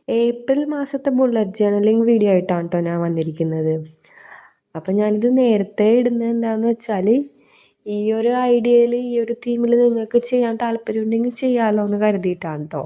April മാസത്തെ bullet journaling video ആയിട്ടാണ് കേട്ടോ ഞാൻ വന്നിരിക്കുന്നത്. അപ്പം ഞാനിത് നേരത്തെ ഇടുന്നത് എന്താണെന്ന് വെച്ചാൽ, ഈ ഒരു ഐഡിയയിൽ ഈ ഒരു തീമിൽ നിങ്ങൾക്ക് ചെയ്യാൻ താല്പര്യമുണ്ടെങ്കിൽ ചെയ്യാമല്ലോ എന്ന് കരുതിയിട്ടാണ് കേട്ടോ.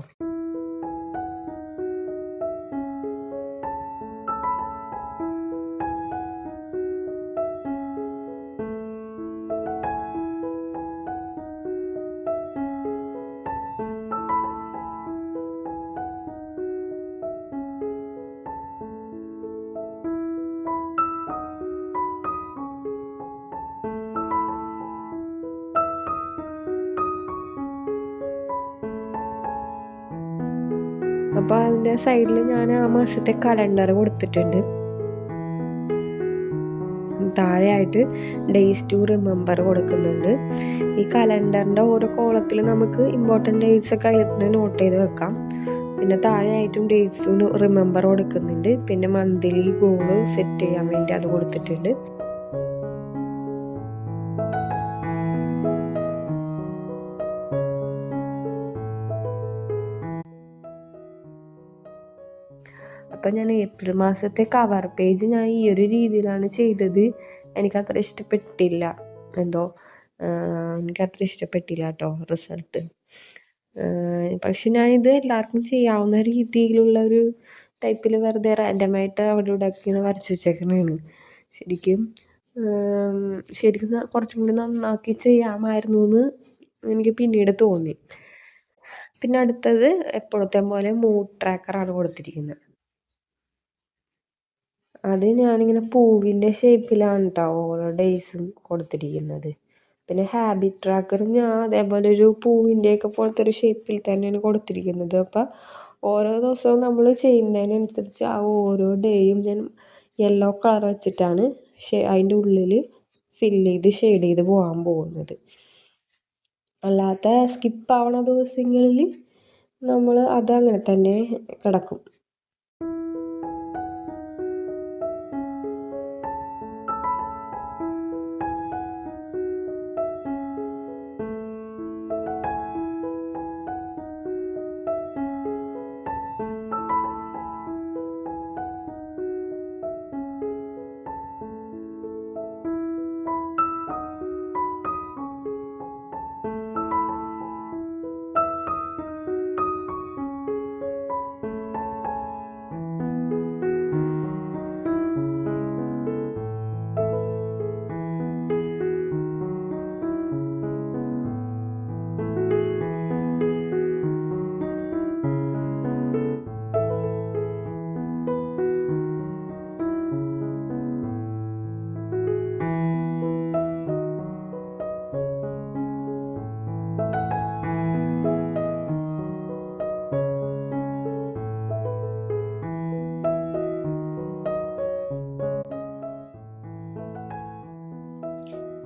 അപ്പോൾ അതിൻ്റെ സൈഡിൽ ഞാൻ ആ മാസത്തെ കലണ്ടർ കൊടുത്തിട്ടുണ്ട്. താഴെയായിട്ട് ഡേയ്സ് ടു റിമെമ്പർ കൊടുക്കുന്നുണ്ട്. ഈ കലണ്ടറിൻ്റെ ഓരോ കോളത്തിൽ നമുക്ക് ഇമ്പോർട്ടൻറ്റ് ഡേറ്റ്സ് ഒക്കെ അതിൽ നോട്ട് ചെയ്ത് വെക്കാം. പിന്നെ താഴെയായിട്ടും ഡേയ്സ് ടു റിമെമ്പർ കൊടുക്കുന്നുണ്ട്. പിന്നെ മന്ത്ലി ഗോള് സെറ്റ് ചെയ്യാൻ വേണ്ടി അത് കൊടുത്തിട്ടുണ്ട്. അപ്പം ഞാൻ ഏപ്രിൽ മാസത്തെ കവർ പേജ് ഞാൻ ഈ ഒരു രീതിയിലാണ് ചെയ്തത്. എനിക്കത്ര ഇഷ്ടപ്പെട്ടില്ല, എനിക്കത്ര ഇഷ്ടപ്പെട്ടില്ല കേട്ടോ റിസൾട്ട്. പക്ഷെ ഞാനിത് എല്ലാവർക്കും ചെയ്യാവുന്ന രീതിയിലുള്ള ഒരു ടൈപ്പിൽ വെറുതെ റാൻഡമായിട്ട് അവിടെ ഇവിടെ ഒക്കെ വരച്ചു വെച്ചേക്കണതാണ്. ശരിക്കും കുറച്ചും കൂടി നന്നാക്കി ചെയ്യാമായിരുന്നു എന്ന് എനിക്ക് പിന്നീട് തോന്നി. പിന്നെ അടുത്തത് എപ്പോഴത്തെ പോലെ മൂഡ് ട്രാക്കറാണ് കൊടുത്തിരിക്കുന്നത്. അത് ഞാനിങ്ങനെ പൂവിൻ്റെ ഷേപ്പിലാണ് കേട്ടോ ഓരോ ഡേയ്സും കൊടുത്തിരിക്കുന്നത്. പിന്നെ ഹാബിറ്റ് ട്രാക്കർ ഞാൻ അതേപോലെ ഒരു പൂവിൻ്റെയൊക്കെ പോലത്തെ ഒരു ഷേപ്പിൽ തന്നെയാണ് കൊടുത്തിരിക്കുന്നത്. അപ്പം ഓരോ ദിവസവും നമ്മൾ ചെയ്യുന്നതിനനുസരിച്ച് ആ ഓരോ ഡേയും ഞാൻ യെല്ലോ കളർ വെച്ചിട്ടാണ് അതിൻ്റെ ഉള്ളിൽ ഷെയ്ഡ് ചെയ്ത് പോകാൻ പോകുന്നത്. അല്ലാത്ത സ്കിപ്പാവണ ദിവസങ്ങളിൽ നമ്മൾ അതങ്ങനെ തന്നെ കിടക്കും.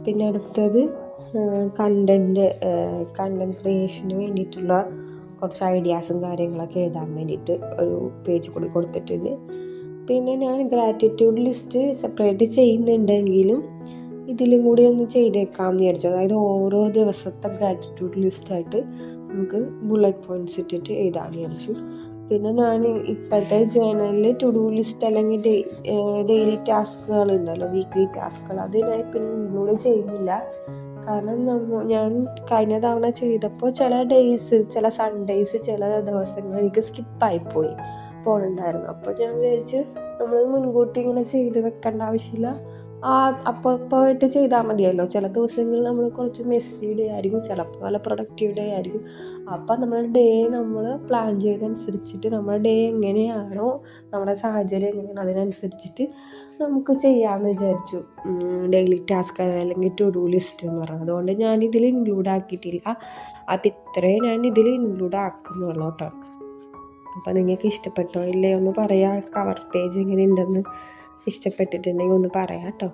പിന്നെ അടുത്തത് കണ്ടൻറ്റ് ക്രിയേഷന് വേണ്ടിയിട്ടുള്ള കുറച്ച് ഐഡിയാസും കാര്യങ്ങളൊക്കെ എഴുതാൻ വേണ്ടിയിട്ട് ഒരു പേജ് കൂടി കൊടുത്തിട്ടുണ്ട്. പിന്നെ ഞാൻ ഗ്രാറ്റിറ്റ്യൂഡ് ലിസ്റ്റ് സെപ്പറേറ്റ് ചെയ്യുന്നുണ്ടെങ്കിലും ഇതിലും കൂടി ഒന്ന് ചെയ്തേക്കാമെന്ന് വിചാരിച്ചു. അതായത് ഓരോ ദിവസത്തെ ഗ്രാറ്റിറ്റ്യൂഡ് ലിസ്റ്റായിട്ട് നമുക്ക് ബുള്ളറ്റ് പോയിൻറ്റ്സ് ഇട്ടിട്ട് എഴുതാമെന്ന് വിചാരിച്ചു. പിന്നെ ഞാൻ ഇപ്പോഴത്തെ ജേർണലിൽ ടു ഡു ലിസ്റ്റ് അല്ലെങ്കിൽ ഡെയിലി ടാസ്കുകൾ ഉണ്ടല്ലോ, വീക്ക്ലി ടാസ്കുകൾ, അത് ഞാൻ ഇപ്പം ഇൻക്ലൂഡ് ചെയ്യുന്നില്ല. കാരണം ഞാൻ കഴിഞ്ഞ തവണ ചെയ്തപ്പോൾ ചില ഡേയ്സ്, ചില സൺഡേയ്സ്, ചില ദിവസങ്ങൾ എനിക്ക് സ്കിപ്പായിപ്പോയി പോകണുണ്ടായിരുന്നു. അപ്പോൾ ഞാൻ വിചാരിച്ച് നമ്മൾ മുൻകൂട്ടി ഇങ്ങനെ ചെയ്ത് വെക്കേണ്ട ആവശ്യമില്ല, അപ്പോൾ ചെയ്താൽ മതിയല്ലോ. ചില ദിവസങ്ങളിൽ നമ്മൾ കുറച്ച് മെസ്സി ഡേ ആയിരിക്കും, ചിലപ്പോൾ നല്ല പ്രൊഡക്റ്റീവ് ഡേ ആയിരിക്കും. അപ്പം നമ്മുടെ ഡേ നമ്മൾ പ്ലാൻ ചെയ്തനുസരിച്ചിട്ട് നമ്മുടെ ഡേ എങ്ങനെയാണോ, നമ്മുടെ സാഹചര്യം എങ്ങനെയാണോ അതിനനുസരിച്ചിട്ട് നമുക്ക് ചെയ്യാമെന്ന് വിചാരിച്ചു. ഡെയിലി ടാസ്ക് അല്ലെങ്കിൽ ടു ഡു ലിസ്റ്റ് എന്ന് പറയുന്നത്. അതുകൊണ്ട് ഞാനിതിൽ ഇൻക്ലൂഡ് ആക്കിയിട്ടില്ല. അപ്പം ഇത്രയും ഞാൻ ഇതിൽ ഇൻക്ലൂഡ് ആക്കുന്നുള്ളൂ കേട്ടോ. അപ്പം നിങ്ങൾക്ക് ഇഷ്ടപ്പെട്ടോ ഇല്ലയോ ഒന്ന് പറയാം. കവർ പേജ് എങ്ങനെ ഉണ്ടെന്ന് ഇഷ്ടപ്പെട്ടിട്ടുണ്ടെങ്കിൽ ഒന്ന് പറയാം കേട്ടോ.